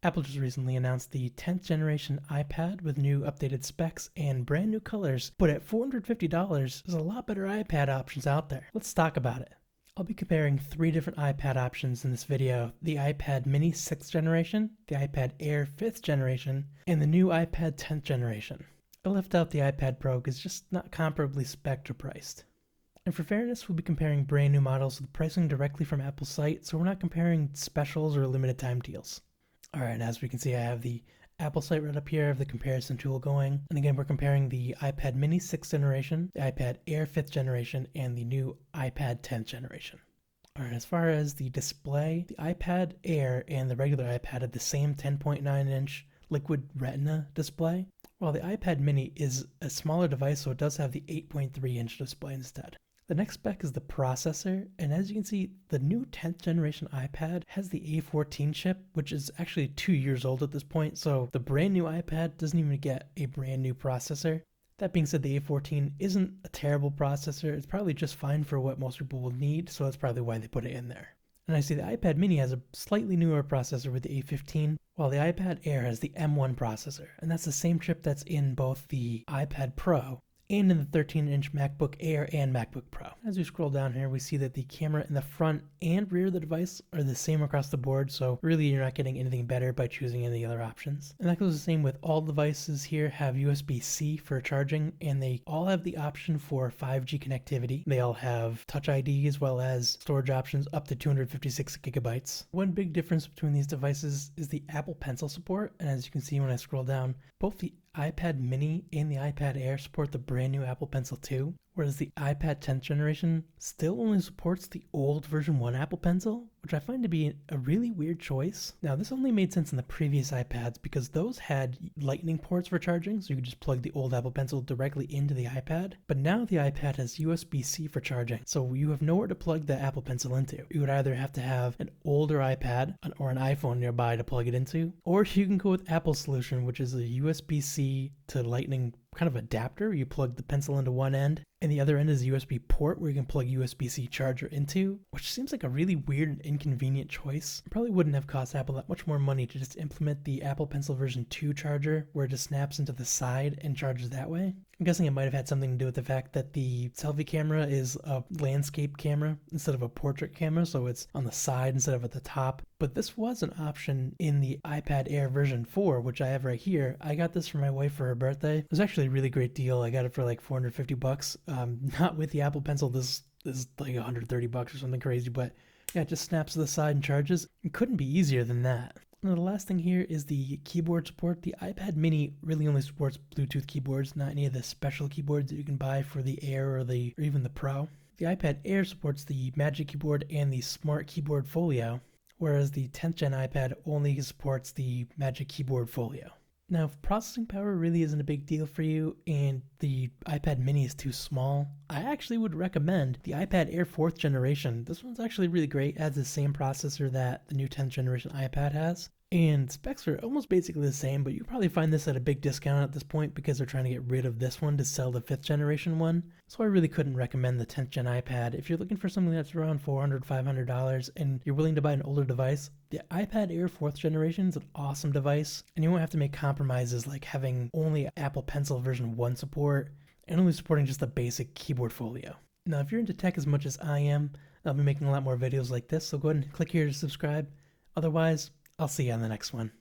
Apple just recently announced the 10th generation iPad with new updated specs and brand new colors, but at $450, there's a lot better iPad options out there. Let's talk about it. I'll be comparing 3 different iPad options in this video: the iPad mini 6th generation, the iPad Air 5th generation, and the new iPad 10th generation. I left out the iPad Pro because it's just not comparably spec'd or priced. And for fairness, we'll be comparing brand new models with pricing directly from Apple's site, so we're not comparing specials or limited time deals. Alright, as we can see, I have the Apple site right up here. I have the comparison tool going. And again, we're comparing the iPad mini 6th generation, the iPad Air 5th generation, and the new iPad 10th generation. Alright, as far as the display, the iPad Air and the regular iPad have the same 10.9-inch liquid retina display, while the iPad mini is a smaller device, so it does have the 8.3-inch display instead. The next spec is the processor, and as you can see, the new 10th generation iPad has the A14 chip, which is actually 2 years old at this point, so the brand new iPad doesn't even get a brand new processor. That being said, the A14 isn't a terrible processor. It's probably just fine for what most people will need, so that's probably why they put it in there. And I see the iPad mini has a slightly newer processor with the A15, while the iPad Air has the M1 processor, and that's the same chip that's in both the iPad Pro and in the 13-inch MacBook Air and MacBook Pro. As we scroll down here, we see that the camera in the front and rear of the device are the same across the board, so really you're not getting anything better by choosing any of the other options. And that goes the same with all devices here have USB-C for charging, and they all have the option for 5G connectivity. They all have Touch ID as well as storage options up to 256 gigabytes. One big difference between these devices is the Apple Pencil support, and as you can see when I scroll down, both the iPad mini and the iPad Air support the brand new Apple Pencil 2, whereas the iPad 10th generation still only supports the old version 1 Apple Pencil, which I find to be a really weird choice. Now, this only made sense in the previous iPads because those had lightning ports for charging, so you could just plug the old Apple Pencil directly into the iPad. But now the iPad has USB-C for charging, so you have nowhere to plug the Apple Pencil into. You would either have to have an older iPad or an iPhone nearby to plug it into, or you can go with Apple's solution, which is a USB-C to lightning kind of adapter. You plug the pencil into one end, and the other end is a USB port where you can plug USB-C charger into, which seems like a really weird and inconvenient choice. It probably wouldn't have cost Apple that much more money to just implement the Apple Pencil version 2 charger where it just snaps into the side and charges that way. I'm guessing it might have had something to do with the fact that the selfie camera is a landscape camera instead of a portrait camera, so it's on the side instead of at the top. But this was an option in the iPad Air version 4, which I have right here. I got this for my wife for her birthday. It was actually a really great deal. I got it for like $450. Not with the Apple Pencil. This is like $130 or something crazy, but yeah, it just snaps to the side and charges. It couldn't be easier than that. Now, the last thing here is the keyboard support. The iPad mini really only supports Bluetooth keyboards, not any of the special keyboards that you can buy for the Air or even the Pro. The iPad Air supports the Magic Keyboard and the Smart Keyboard Folio, whereas the 10th gen iPad only supports the Magic Keyboard Folio. Now, if processing power really isn't a big deal for you and the iPad mini is too small, I actually would recommend the iPad Air 4th generation. This one's actually really great. It has the same processor that the new 10th generation iPad has. And specs are almost basically the same, but you probably find this at a big discount at this point because they're trying to get rid of this one to sell the 5th generation one. So I really couldn't recommend the 10th gen iPad. If you're looking for something that's around $400, $500 and you're willing to buy an older device, the iPad Air 4th generation is an awesome device, and you won't have to make compromises like having only Apple Pencil version 1 support and only supporting just the basic keyboard folio. Now, if you're into tech as much as I am, I'll be making a lot more videos like this, so go ahead and click here to subscribe. Otherwise, I'll see you on the next one.